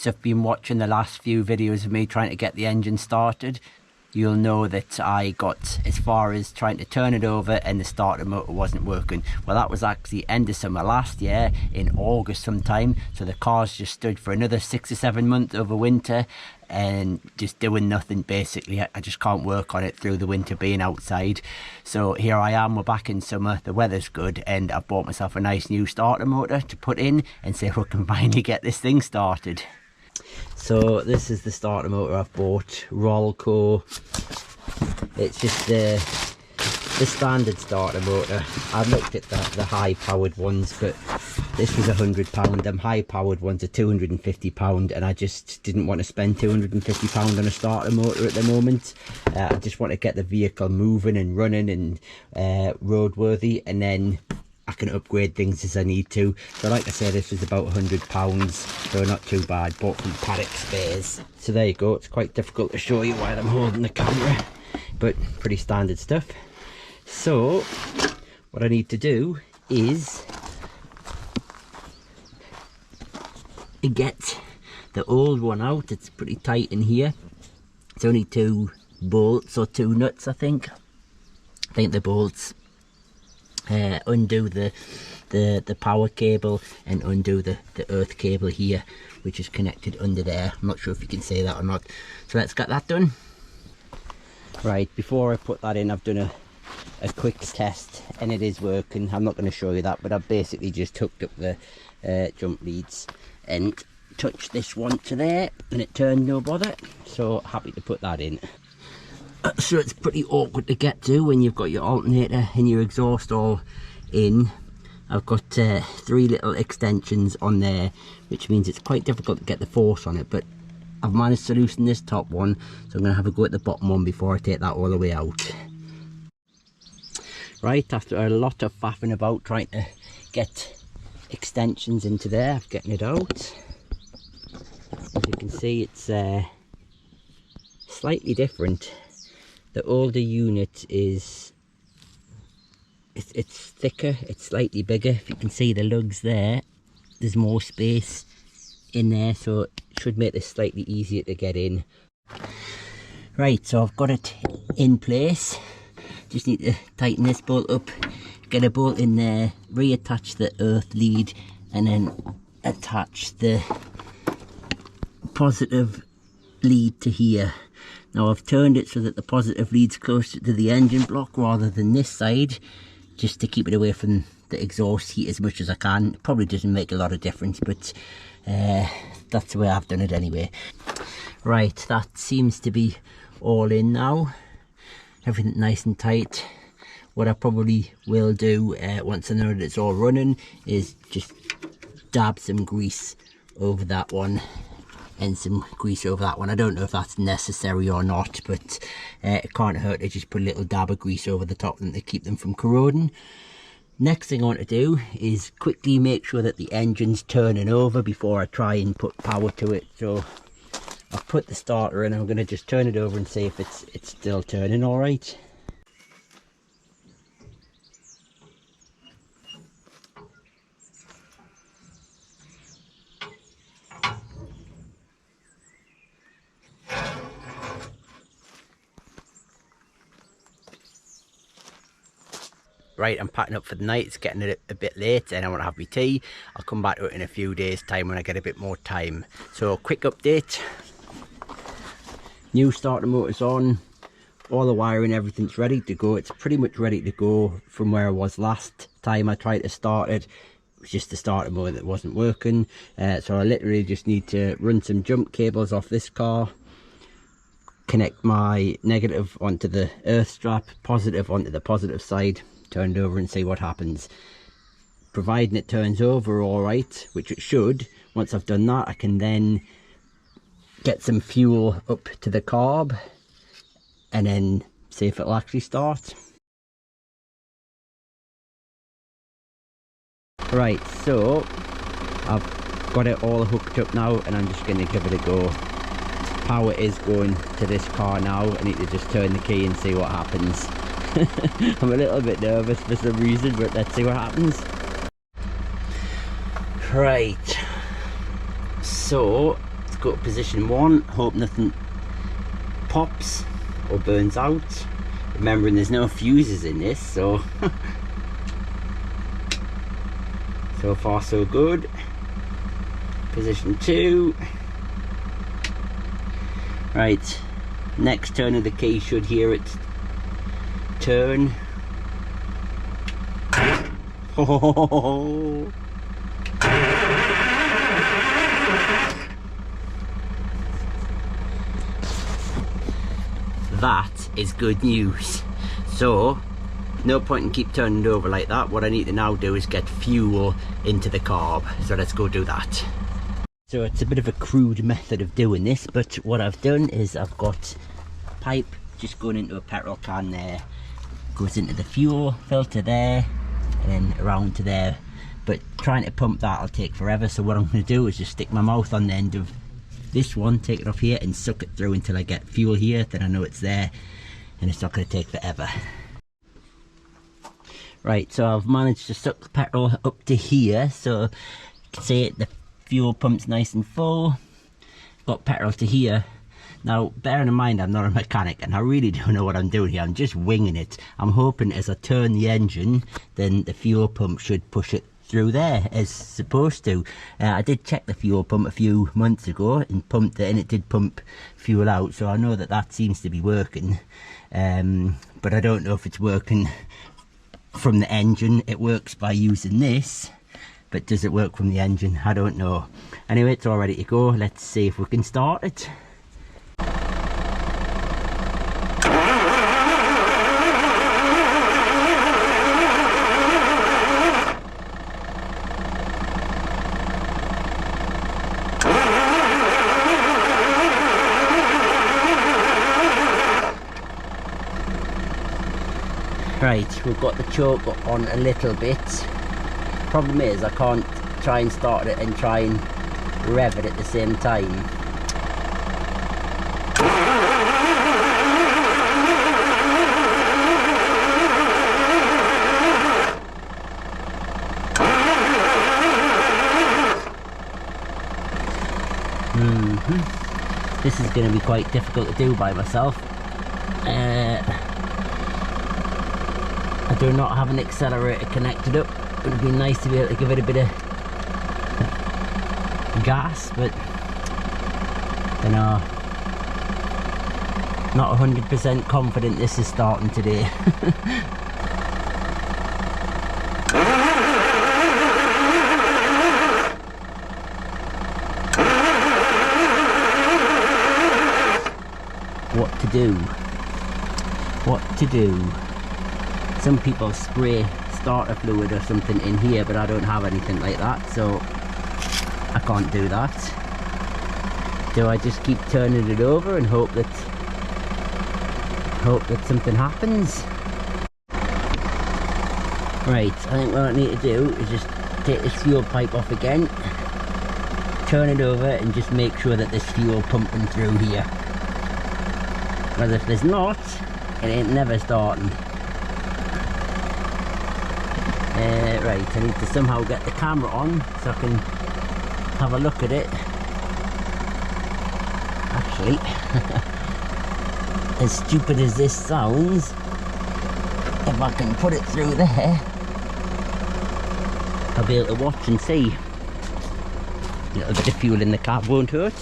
have been watching the last few videos of me trying to get the engine started, you'll know that I got as far as trying to turn it over and the starter motor wasn't working. Well, that was actually end of summer last year, in August sometime, so the car's just stood for another 6 or 7 months over winter and just doing nothing basically. I just can't work on it through the winter being outside. So here I am, we're back in summer, the weather's good, and I've bought myself a nice new starter motor to put in and see if we can finally get this thing started. So this is the starter motor I've bought, Rolco. It's just the standard starter motor. I've looked at the high powered ones, but this was £100. Them high powered ones are £250, and I just didn't want to spend £250 on a starter motor at the moment. I just want to get the vehicle moving and running and roadworthy, and then I can upgrade things as I need to. So like I said, this was about £100, so not too bad. Bought from Paddock Spares. So there you go. It's quite difficult to show you while I'm holding the camera, but pretty standard stuff. So what I need to do is get the old one out. It's pretty tight in here. It's only 2 bolts or 2 nuts, I think the bolts undo the power cable and undo the earth cable here, which is connected under there. I'm not sure if you can see that or not. So let's get that done. Right, before I put that in, I've done a quick test and it is working. I'm not going to show you that, but I've basically just hooked up the jump leads and touched this one to there, and it turned no bother. So happy to put that in. So it's pretty awkward to get to when you've got your alternator and your exhaust all in. I've got 3 little extensions on there, which means it's quite difficult to get the force on it, but I've managed to loosen this top one, so I'm going to have a go at the bottom one before I take that all the way out. Right, after a lot of faffing about trying to get extensions into there, I'm getting it out. As you can see, it's slightly different. The older unit is it's thicker, it's slightly bigger. If you can see the lugs there, there's more space in there, so it should make this slightly easier to get in. Right, so I've got it in place. Just need to tighten this bolt up, get a bolt in there, reattach the earth lead, and then attach the positive lead to here. Now I've turned it so that the positive lead's closer to the engine block rather than this side, just to keep it away from the exhaust heat as much as I can. It probably doesn't make a lot of difference, but that's the way I've done it anyway. Right, that seems to be all in now. Everything nice and tight. What I probably will do once I know that it's all running is just dab some grease over that one and some grease over that one. I don't know if that's necessary or not, but it can't hurt to just put a little dab of grease over the top of them to keep them from corroding. Next thing I want to do is quickly make sure that the engine's turning over before I try and put power to it. So I've put the starter in, I'm going to just turn it over and see if it's still turning all right. Right, I'm packing up for the night. It's getting a bit late and I want to have my tea. I'll come back to it in a few days time when I get a bit more time. So quick update. New starter motor's on. All the wiring, everything's ready to go. It's pretty much ready to go from where I was last time I tried to start it. It was just the starter motor that wasn't working. So I literally just need to run some jump cables off this car, connect my negative onto the earth strap, positive onto the positive side, turn it over and see what happens. Providing it turns over all right, which it should, once I've done that I can then get some fuel up to the carb and then see if it'll actually start. Right, so I've got it all hooked up now and I'm just going to give it a go. Power is going to this car now. I need to just turn the key and see what happens. I'm a little bit nervous for some reason, but let's see what happens. Right, so go to position 1, hope nothing pops or burns out. Remembering there's no fuses in this, so so far so good. Position 2. Right, next turn of the key should hear it turn. Oh. That is good news. So no point in keep turning it over like that. What I need to now do is get fuel into the carb, so let's go do that. So it's a bit of a crude method of doing this, but what I've done is I've got a pipe just going into a petrol can there, goes into the fuel filter there, and then around to there. But trying to pump that will take forever, so what I'm going to do is just stick my mouth on the end of this one, take it off here and suck it through until I get fuel here. Then I know it's there and it's not going to take forever. Right, so I've managed to suck the petrol up to here, so you can see it, the fuel pump's nice and full. Got petrol to here. Now bearing in mind I'm not a mechanic and I really don't know what I'm doing here, I'm just winging it. I'm hoping as I turn the engine then the fuel pump should push it through there as supposed to. I did check the fuel pump a few months ago and pumped it, and it did pump fuel out, so I know that that seems to be working, but I don't know if it's working from the engine. It works by using this, but does it work from the engine? I don't know. Anyway, it's all ready to go. Let's see if we can start it. Right, we've got the choke on a little bit. Problem is I can't try and start it and try and rev it at the same time. This is going to be quite difficult to do by myself. I do not have an accelerator connected up. It would be nice to be able to give it a bit of gas, but you know, not 100% confident this is starting today. What to do? What to do? Some people spray starter fluid or something in here, but I don't have anything like that, so I can't do that. Do I just keep turning it over and hope that something happens? Right, I think what I need to do is just take this fuel pipe off again, turn it over and just make sure that there's fuel pumping through here. Because if there's not, it ain't never starting. Right, I need to somehow get the camera on so I can have a look at it. Actually, as stupid as this sounds, if I can put it through there, I'll be able to watch and see. A little bit of fuel in the car won't hurt.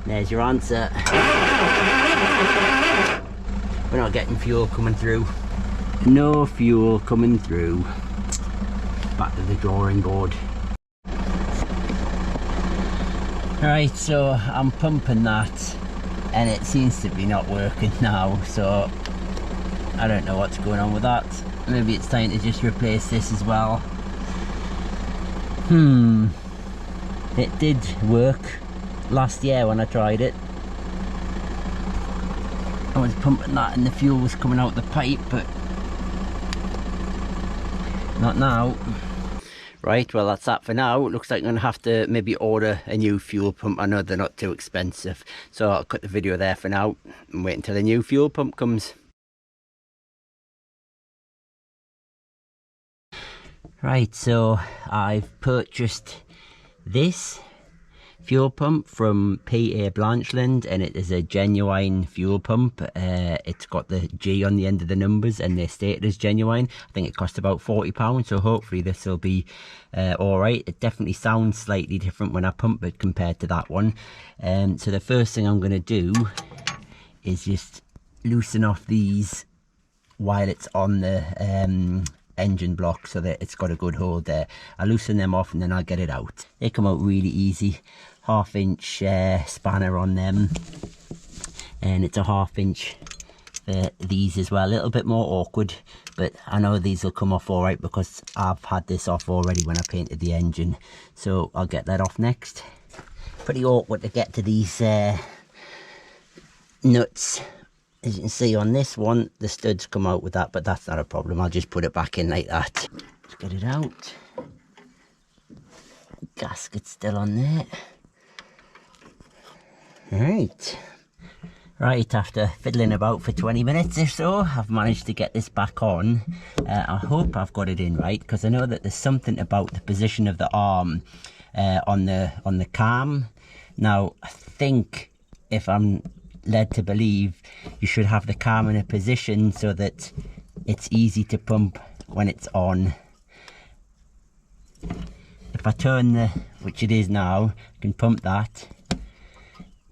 There's your answer. We're not getting fuel coming through. No fuel coming through. Back to the drawing board. Right, so I'm pumping that and it seems to be not working now, so I don't know what's going on with that. Maybe it's time to just replace this as well. It did work last year when I tried it. I was pumping that and the fuel was coming out the pipe, but not now. Right, well that's that for now. It looks like I'm going to have to maybe order a new fuel pump. I know they're not too expensive. So I'll cut the video there for now and wait until a new fuel pump comes. Right, so I've purchased this fuel pump from PA Blanchland, and it is a genuine fuel pump. It's got the G on the end of the numbers and they state it as genuine. I think it cost about £40, so hopefully this will be alright. It definitely sounds slightly different when I pump it compared to that one. So the first thing I'm going to do is just loosen off these while it's on the engine block, so that it's got a good hold there. I'll loosen them off and then I'll get it out. They come out really easy. 1/2 inch spanner on them, and it's a 1/2 inch for these as well. A little bit more awkward, but I know these will come off alright because I've had this off already when I painted the engine, so I'll get that off next. Pretty awkward to get to these nuts. As you can see on this one, the studs come out with that, but that's not a problem. I'll just put it back in like that. Let's get it out. Gasket's still on there. Right, after fiddling about for 20 minutes or so, I've managed to get this back on. I hope I've got it in right, because I know that there's something about the position of the arm on the cam. Now, I think, if I'm led to believe, you should have the cam in a position so that it's easy to pump when it's on. If I turn the, which it is now, I can pump that.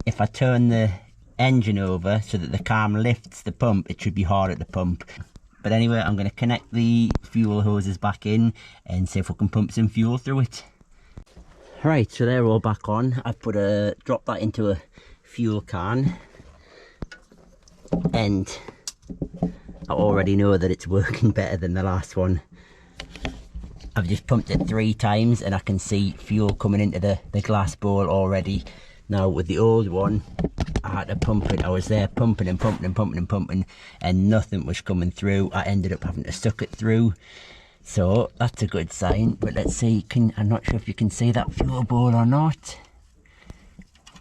If I turn the engine over so that the cam lifts the pump, it should be harder to pump. But anyway, I'm going to connect the fuel hoses back in and see if we can pump some fuel through it. Right, so they're all back on. I've dropped that into a fuel can, and I already know that it's working better than the last one. I've just pumped it 3 times and I can see fuel coming into the glass bowl already. Now with the old one, I had to pump it. I was there pumping and pumping and pumping and pumping, and nothing was coming through. I ended up having to suck it through. So that's a good sign. But let's see, I'm not sure if you can see that fuel bowl or not.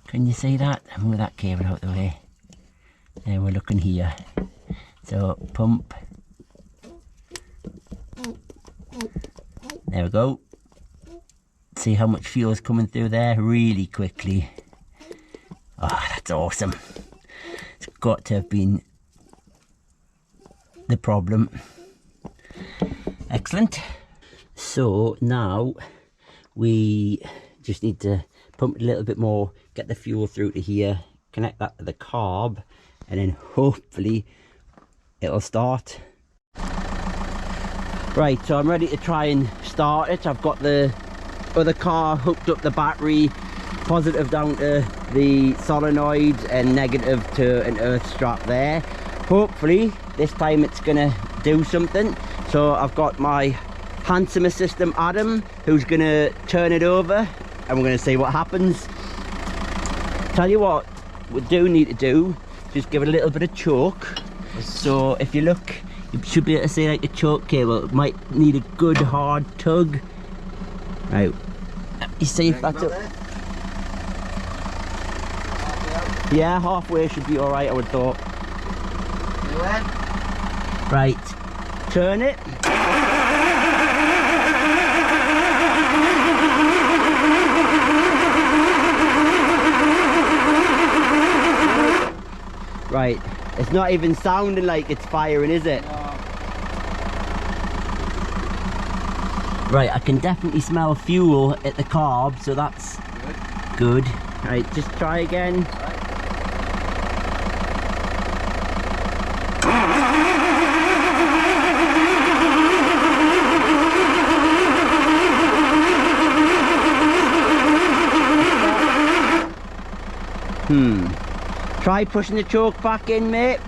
Can you see that? Move that cable out the way. And we're looking here. So pump. There we go. See how much fuel is coming through there really quickly. Oh, that's awesome. It's got to have been the problem. Excellent. So now we just need to pump it a little bit more, get the fuel through to here, connect that to the carb, and then hopefully it'll start. Right, so I'm ready to try and start it. I've got the other car hooked up the battery, positive down to the solenoid and negative to an earth strap there. Hopefully this time it's gonna do something. So I've got my handsome assistant Adam, who's gonna turn it over and we're gonna see what happens. Tell you what we do need to do, just give it a little bit of choke. So if you look, you should be able to see like a choke cable. It might need a good hard tug. Right, you see if that's it. Yeah, halfway should be alright, I would thought. Right, turn it. Right, it's not even sounding like it's firing, is it? No. Right, I can definitely smell fuel at the carb, so that's good. Right, just try again. Try pushing the choke back in, mate.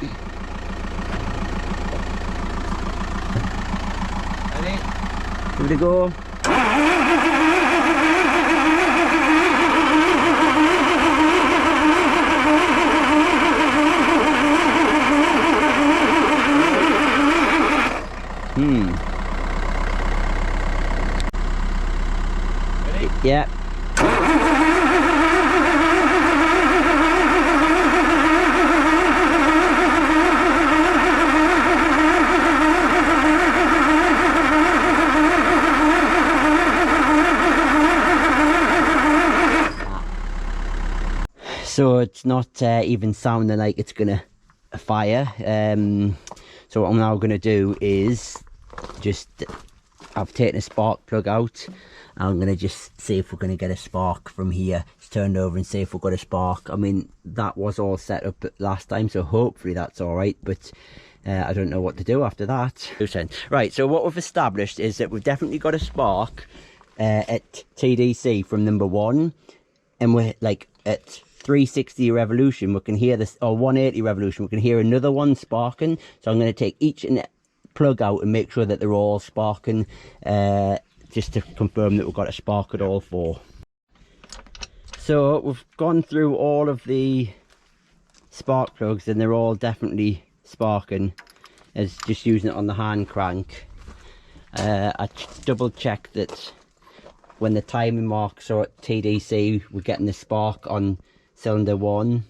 Ready? Give it a go. So it's not even sounding like it's gonna fire. So what I'm now gonna do is just, I've taken a spark plug out. I'm gonna just see if we're gonna get a spark from here. It's turned over and see if we've got a spark. I mean, that was all set up last time, so hopefully that's all right, but I don't know what to do after that. Right, so what we've established is that we've definitely got a spark at TDC from number 1, and we're like at 360 revolution we can hear this, or 180 revolution we can hear another one sparking. So I'm going to take each and plug out and make sure that they're all sparking, just to confirm that we've got a spark at all 4. So we've gone through all of the spark plugs and they're all definitely sparking, as just using it on the hand crank. I double checked that when the timing marks are at TDC we're getting the spark on cylinder 1,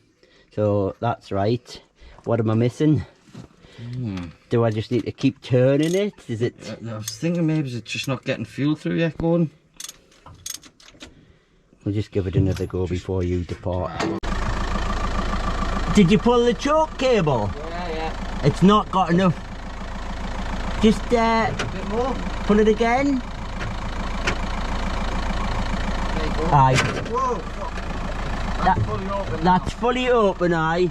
so that's right. What am I missing? Do I just need to keep turning it? Is it? I was thinking maybe it's just not getting fuel through yet, Gordon. We'll just give it another go before you depart. Did you pull the choke cable? Yeah. It's not got enough. Just A bit more. pull it again. There you go. Aye. Whoa. That's fully open. That's fully open, aye.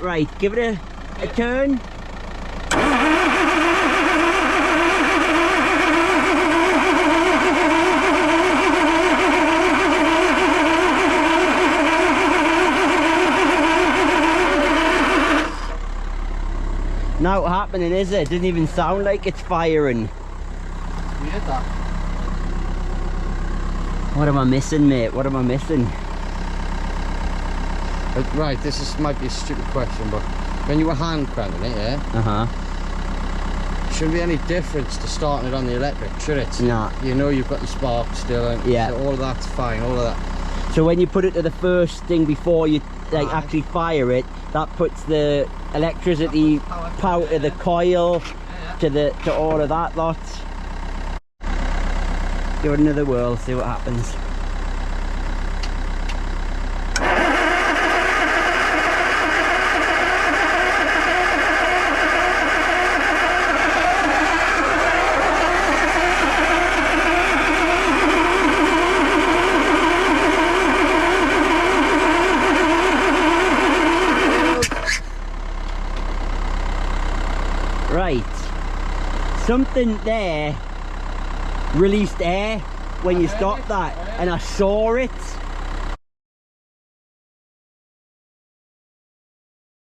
Right, give it a turn. Not happening, is it? Doesn't even sound like it's firing. Weird that. What am I missing, mate? What am I missing? Right, might be a stupid question, but when you were hand cranking it, yeah? Shouldn't be any difference to starting it on the electric, should it? No. You know you've got the spark still, and yeah. So all of that's fine, all of that. So when you put it to the first thing before you actually fire it, that puts the electricity power to the coil, to all of that lot. Give it another whirl, see what happens. Right, something there released air when you stopped that, and I saw it.